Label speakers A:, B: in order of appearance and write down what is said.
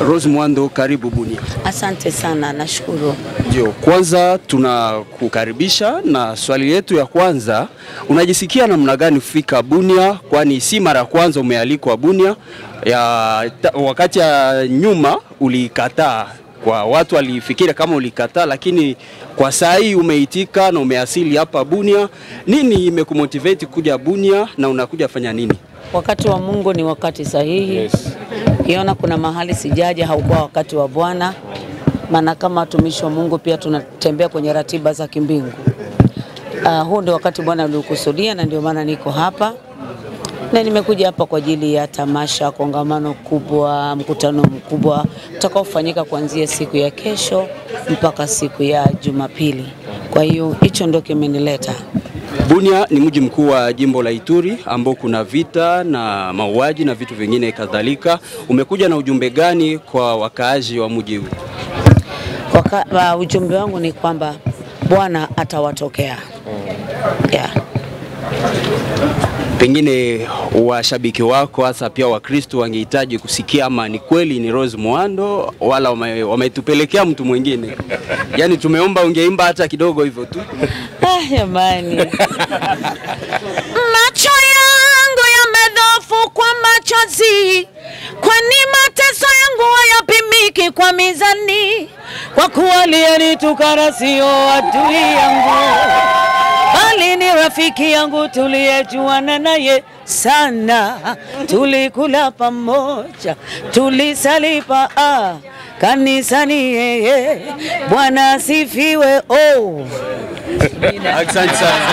A: Rose Muhando, karibu Bunia.
B: Asante sana, nashukuru.
A: Ndio, kwanza tunakukaribisha na swali letu ya kwanza, unajisikia namna gani kufika Bunia, kwani si mara kwanza umealikwa Bunia? Wakati ya nyuma ulikataa, kwa watu walifikiri kama ulikataa, lakini kwa saa hii umeitika na umeasili hapa Bunia. Nini imekumotivate kuja Bunia na unakuja fanya nini?
B: Wakati wa Mungu ni wakati sahihi.
A: Yes.
B: Kiona kuna mahali sijaje haukuwa wakati wa Bwana. Maana kama watumishi wa Mungu pia tunatembea kwenye ratiba za kimbingu. Huu ndio wakati Bwana alikusudia na ndio maana niko hapa. Na nimekuja hapa kwa ajili ya tamasha, kongamano kubwa, mkutano mkubwa utakaofanyika kuanzia siku ya kesho mpaka siku ya Jumapili. Kwa hiyo hicho ndio kimenileta.
A: Bunia ni mji mkuu wa jimbo la Ituri ambao kuna vita na mauaji na vitu vingine kadhalika. Umekuja na ujumbe gani kwa wakaaji wa mji huu?
B: Ujumbe wangu ni kwamba Bwana atawatokea. Yeah.
A: Pengine washabiki wako hasa pia Wakristo wangehitaji kusikia ama ni kweli ni Rose Muhando wala wametupelekea mtu mwingine. Yaani tumeomba ungeimba hata kidogo hivyo tu.
B: Jamani. Macho yangu yamedhofu kwa machozi, kwani mateso yangu hayapimiki kwa mizani. Kwa kuwa aliyenitukana sio adui yangu, bali ni rafiki yangu tuliyejuana naye sana. Tulikula pamoja, tulisalipa kanisani yeye. Bwana asifiwe.
A: Asante sana.